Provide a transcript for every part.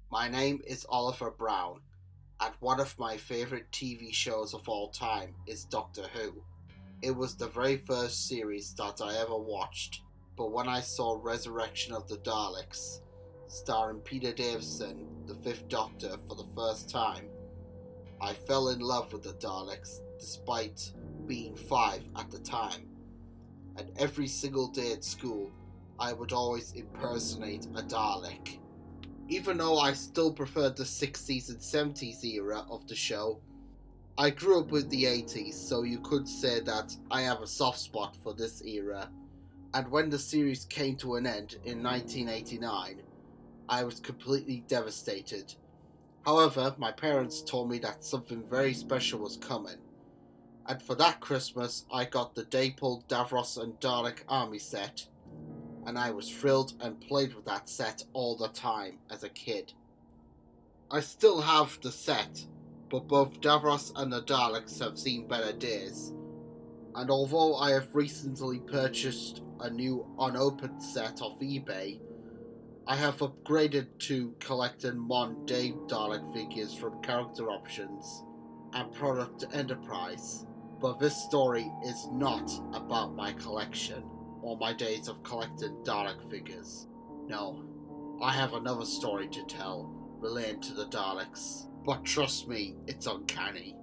My name is Oliver Brown, and one of my favourite TV shows of all time is Doctor Who. It was the very first series that I ever watched, but when I saw Resurrection of the Daleks, starring Peter Davison, the Fifth Doctor, for the first time, I fell in love with the Daleks despite being 5 at the time. And every single day at school, I would always impersonate a Dalek. Even though I still preferred the 60s and 70s era of the show, I grew up with the 80s, so you could say that I have a soft spot for this era. And when the series came to an end in 1989, I was completely devastated. However, my parents told me that something very special was coming, and for that Christmas I got the Dapol, Davros and Dalek army set, and I was thrilled and played with that set all the time as a kid. I still have the set, but both Davros and the Daleks have seen better days, and although I have recently purchased a new unopened set off eBay, I have upgraded to collecting Monday Dalek figures from Character Options and Product Enterprise. But this story is not about my collection or my days of collecting Dalek figures. No, I have another story to tell relating to the Daleks. But trust me, it's uncanny.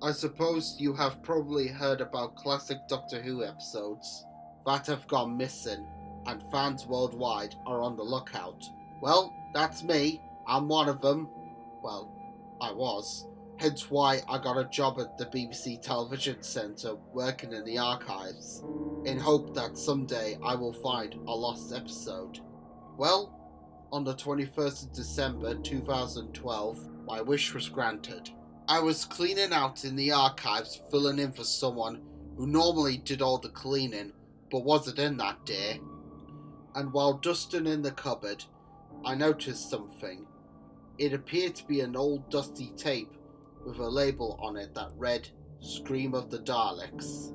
I suppose you have probably heard about classic Doctor Who episodes that have gone missing and fans worldwide are on the lookout. Well, that's me. I'm one of them. Well, I was. Hence why I got a job at the BBC Television Centre working in the archives, in hope that someday I will find a lost episode. Well, on the 21st of December 2012, my wish was granted. I was cleaning out in the archives, filling in for someone who normally did all the cleaning but wasn't in that day. And while dusting in the cupboard, I noticed something. It appeared to be an old dusty tape with a label on it that read Scream of the Daleks.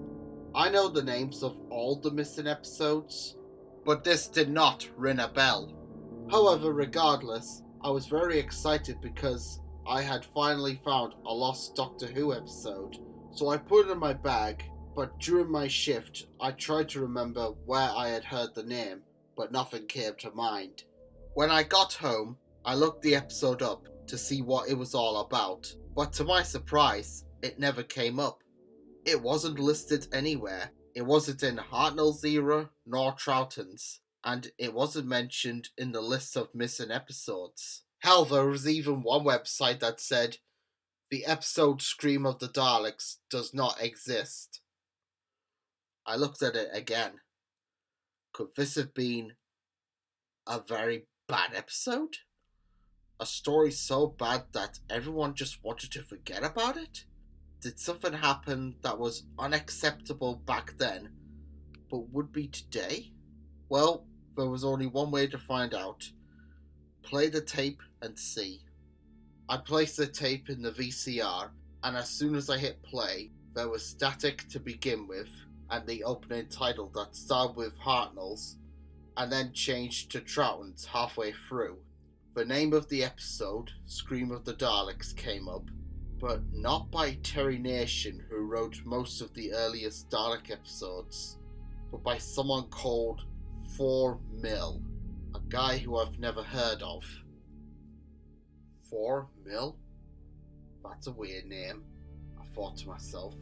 I know the names of all the missing episodes, but this did not ring a bell. However, regardless, I was very excited because I had finally found a lost Doctor Who episode, so I put it in my bag, but during my shift I tried to remember where I had heard the name, but nothing came to mind. When I got home, I looked the episode up to see what it was all about, but to my surprise, it never came up. It wasn't listed anywhere. It wasn't in Hartnell's era nor Troughton's, and it wasn't mentioned in the list of missing episodes. Hell, there was even one website that said, the episode Scream of the Daleks does not exist. I looked at it again. Could this have been a very bad episode? A story so bad that everyone just wanted to forget about it? Did something happen that was unacceptable back then, but would be today? Well, there was only one way to find out. Play the tape and see. I placed the tape in the VCR, and as soon as I hit play, there was static to begin with, and the opening title that started with Hartnell's, and then changed to Troughton's halfway through. The name of the episode, Scream of the Daleks, came up, but not by Terry Nation, who wrote most of the earliest Dalek episodes, but by someone called 4 Mill, a guy who I've never heard of. 4 Mill? That's a weird name, I thought to myself.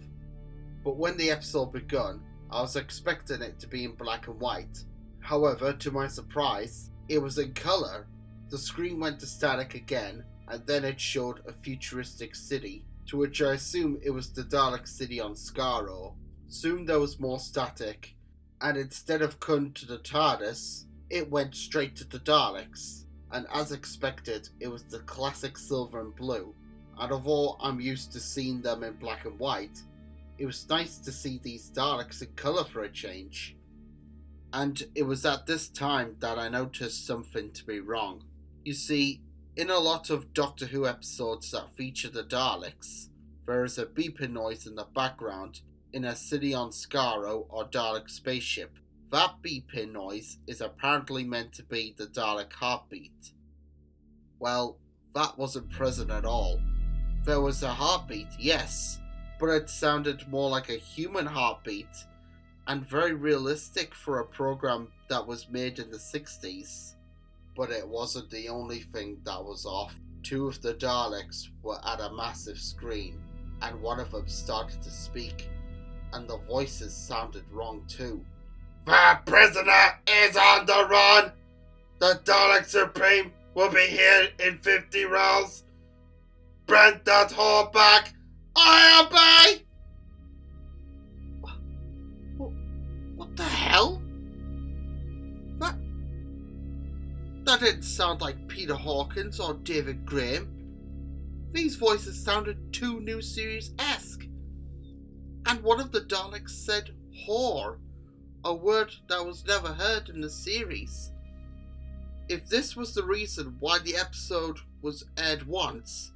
But when the episode begun, I was expecting it to be in black and white. However, to my surprise, it was in colour. The screen went to static again, and then it showed a futuristic city, to which I assume it was the Dalek city on Skaro. Soon there was more static, and instead of coming to the TARDIS, it went straight to the Daleks, and as expected, it was the classic silver and blue, and although I'm used to seeing them in black and white, it was nice to see these Daleks in colour for a change. And it was at this time that I noticed something to be wrong. You see, in a lot of Doctor Who episodes that feature the Daleks, there is a beeping noise in the background in a city on Skaro or Dalek spaceship. That beeping noise is apparently meant to be the Dalek heartbeat. Well, That wasn't present at all. There was a heartbeat, yes, but it sounded more like a human heartbeat, and very realistic for a program that was made in the 60s. But it wasn't the only thing that was off. Two of the Daleks were at a massive screen, and one of them started to speak, and the voices sounded wrong too. The prisoner is on the run! The Dalek Supreme will be here in 50 rows! Bring that whore back! I obey! What the hell? That didn't sound like Peter Hawkins or David Graham. These voices sounded too new series-esque. And one of the Daleks said whore, a word that was never heard in the series. If this was the reason why the episode was aired once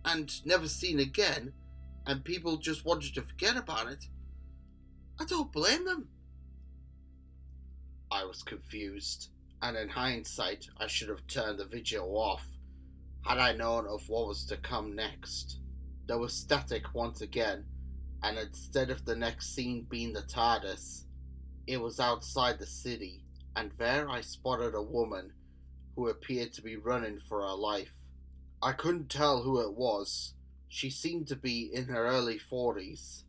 and never seen again, and people just wanted to forget about it, I don't blame them. I was confused, and in hindsight I should have turned the video off had I known of what was to come next. There was static once again, and instead of the next scene being the TARDIS, it was outside the city, and there I spotted a woman who appeared to be running for her life. I couldn't tell who it was. She seemed to be in her early 40s.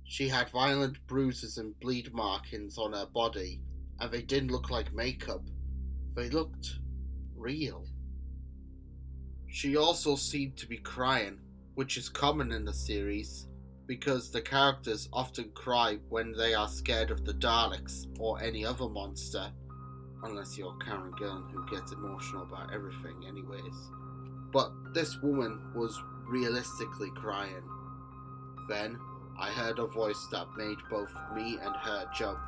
She had violent bruises and bleed markings on her body, and they didn't look like makeup. They looked real. She also seemed to be crying, which is common in the series, because the characters often cry when they are scared of the Daleks or any other monster, unless you're Karen Gillan, who gets emotional about everything anyways. But this woman was realistically crying. Then I heard a voice that made both me and her jump.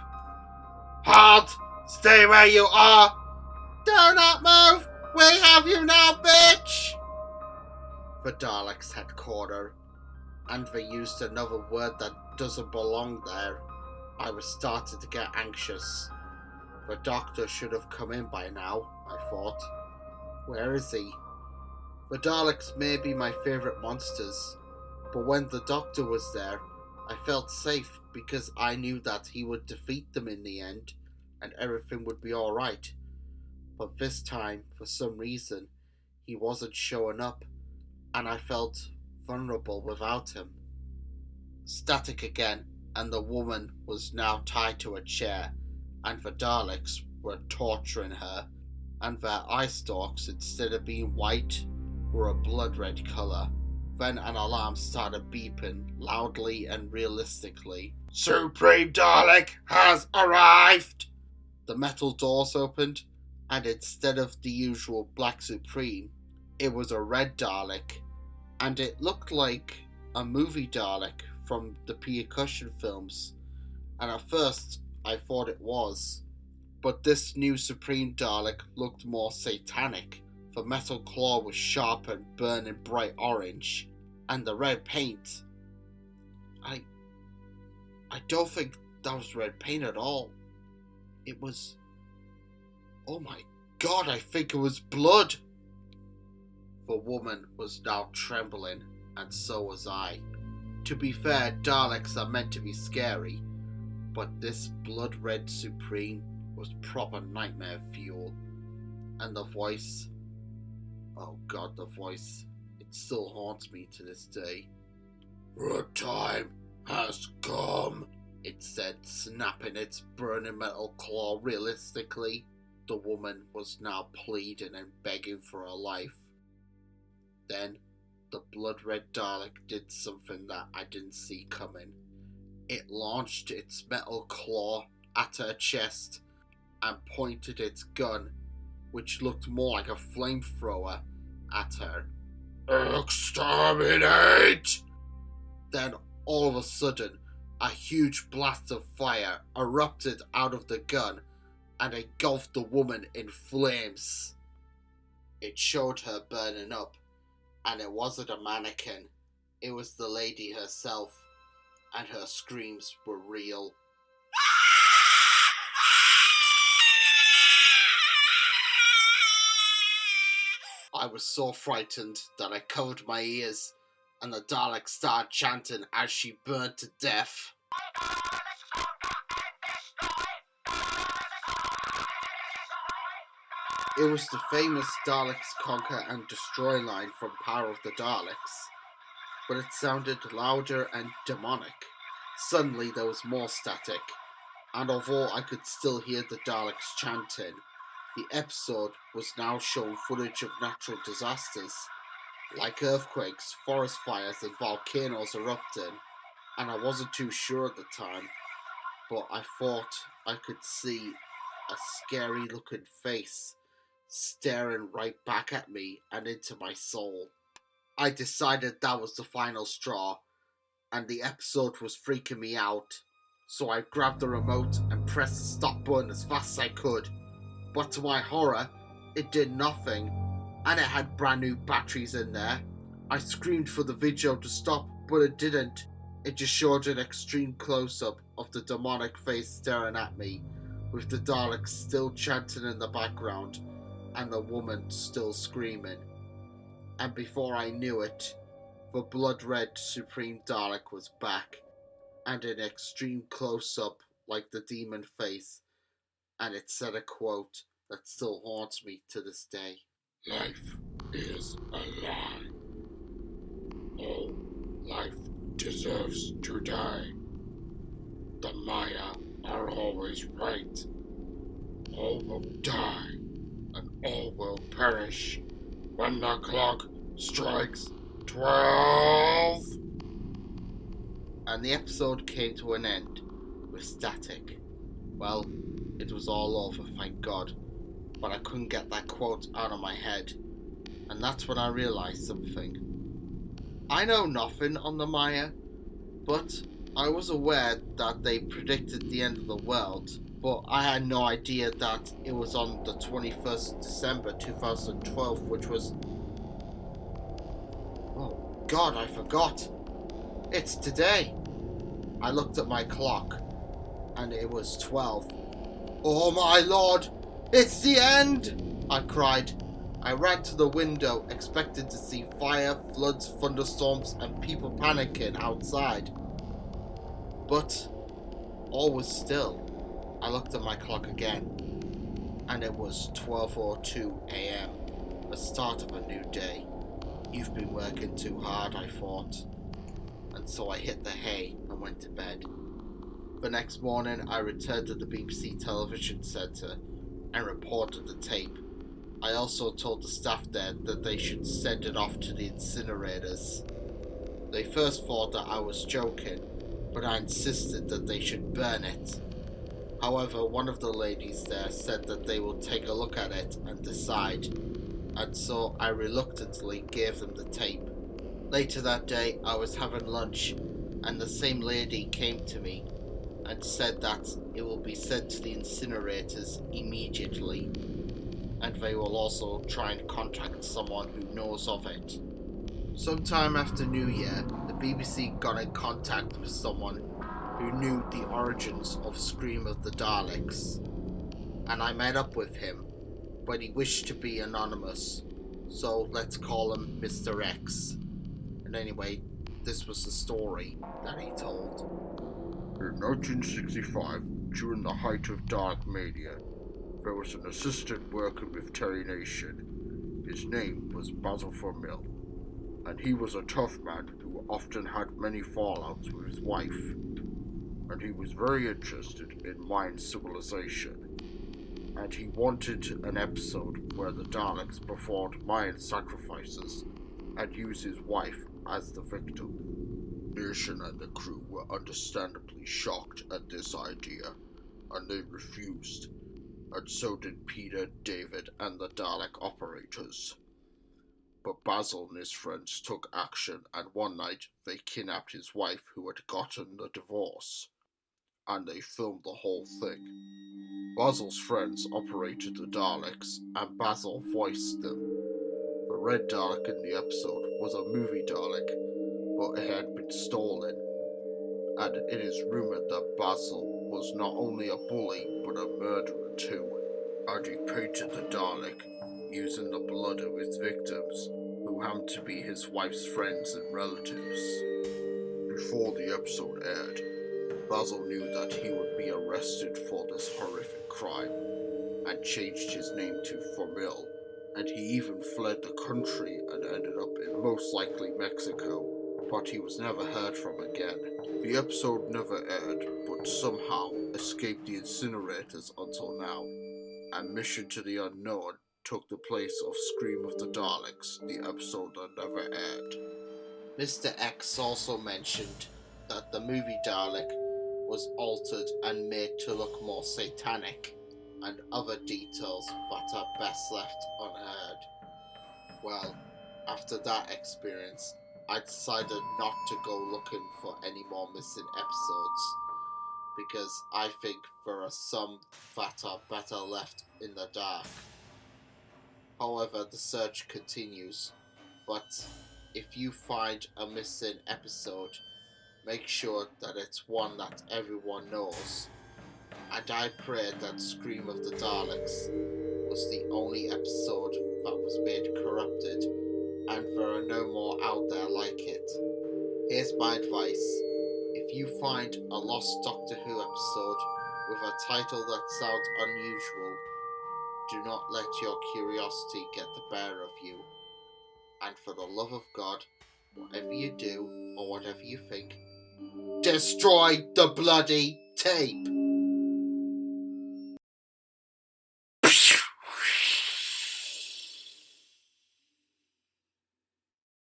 Halt! Stay where you are! Do not move! We have you now, bitch! The Daleks had caught her, and they used another word that doesn't belong there. I was starting to get anxious. The doctor should have come in by now, I thought. Where is he? The Daleks may be my favourite monsters, but when the doctor was there, I felt safe because I knew that he would defeat them in the end, and everything would be alright. But this time, for some reason, he wasn't showing up, and I felt vulnerable without him. Static again, and the woman was now tied to a chair, and the Daleks were torturing her, and their eye stalks, instead of being white, were a blood red colour. Then an alarm started beeping loudly and realistically. Supreme Dalek has arrived! The metal doors opened, and instead of the usual black Supreme, it was a red Dalek, and it looked like a movie Dalek from the Peter Cushing films, and at first I thought it was. But this new Supreme Dalek looked more satanic. The metal claw was sharp and burning bright orange, and the red paint, I don't think that was red paint at all. It was... oh my god, I think it was blood! The woman was now trembling, and so was I. To be fair, Daleks are meant to be scary, but this blood-red Supreme was proper nightmare fuel. And the voice... oh god, the voice. It still haunts me to this day. The time has come, it said, snapping its burning metal claw realistically. The woman was now pleading and begging for her life. Then, the blood-red Dalek did something that I didn't see coming. It launched its metal claw at her chest and pointed its gun, which looked more like a flamethrower, at her. Exterminate! Then, all of a sudden, a huge blast of fire erupted out of the gun and engulfed the woman in flames. It showed her burning up, and it wasn't a mannequin, it was the lady herself, and her screams were real. I was so frightened that I covered my ears, and the Dalek started chanting as she burned to death. It was the famous Daleks Conquer and Destroy line from Power of the Daleks, but it sounded louder and demonic. Suddenly there was more static, and although I could still hear the Daleks chanting, the episode was now showing footage of natural disasters, like earthquakes, forest fires, and volcanoes erupting, and I wasn't too sure at the time, but I thought I could see a scary looking face staring right back at me and into my soul. I decided that was the final straw, and the episode was freaking me out, so I grabbed the remote and pressed the stop button as fast as I could. But to my horror, it did nothing, and it had brand new batteries in there. I screamed for the video to stop, but it didn't. It just showed an extreme close-up of the demonic face staring at me, with the Daleks still chanting in the background, and the woman still screaming. And before I knew it, the blood-red Supreme Dalek was back, and an extreme close-up like the demon face, and it said a quote that still haunts me to this day. Life is a lie. All life deserves to die. The Maya are always right. All will die, and all will perish when the clock strikes 12. And the episode came to an end with static. Well, it was all over, thank God, but I couldn't get that quote out of my head, and that's when I realised something. I know nothing on the Maya, but I was aware that they predicted the end of the world, but I had no idea that it was on the 21st of December 2012, which was... Oh God, I forgot! It's today! I looked at my clock, and it was 12. Oh my Lord! It's the end! I cried. I ran to the window, expecting to see fire, floods, thunderstorms, and people panicking outside. But all was still. I looked at my clock again, and it was 12:02 a.m., the start of a new day. You've been working too hard, I thought. And so I hit the hay and went to bed. The next morning, I returned to the BBC television centre and reported the tape. I also told the staff there that they should send it off to the incinerators. They first thought that I was joking, but I insisted that they should burn it. However, one of the ladies there said that they will take a look at it and decide, and so I reluctantly gave them the tape. Later that day, I was having lunch, and the same lady came to me and said that it will be sent to the incinerators immediately, and they will also try and contact someone who knows of it. Sometime after New Year, the BBC got in contact with someone who knew the origins of Scream of the Daleks, and I met up with him, but he wished to be anonymous, so let's call him Mr. X. And anyway, this was the story that he told. In 1965, during the height of Dalek mania, there was an assistant working with Terry Nation. His name was Basil Mill, and he was a tough man who often had many fallouts with his wife, and he was very interested in Mayan civilization, and he wanted an episode where the Daleks performed Mayan sacrifices and used his wife as the victim. Nation and the crew were understandably shocked at this idea, and they refused, and so did Peter, David, and the Dalek operators. But Basil and his friends took action, and one night they kidnapped his wife who had gotten the divorce, and they filmed the whole thing. Basil's friends operated the Daleks, and Basil voiced them. The red Dalek in the episode was a movie Dalek, but it had been stolen, and it is rumoured that Basil was not only a bully but a murderer too, and he painted the Dalek using the blood of his victims, who happened to be his wife's friends and relatives. Before the episode aired, Basil knew that he would be arrested for this horrific crime and changed his name to Formil, and he even fled the country and ended up in most likely Mexico, but he was never heard from again. The episode never aired, but somehow escaped the incinerators until now, and Mission to the Unknown took the place of Scream of the Daleks, the episode that never aired. Mr. X also mentioned that the movie Dalek was altered and made to look more satanic, and other details that are best left unheard. Well, after that experience, I decided not to go looking for any more missing episodes, because I think there are some that are better left in the dark. However, the search continues, but if you find a missing episode, make sure that it's one that everyone knows. And I pray that Scream of the Daleks was the only episode that was made corrupted, and there are no more out there like it. Here's my advice. If you find a lost Doctor Who episode with a title that sounds unusual, do not let your curiosity get the better of you. And for the love of God, whatever you do or whatever you think, destroy the bloody tape!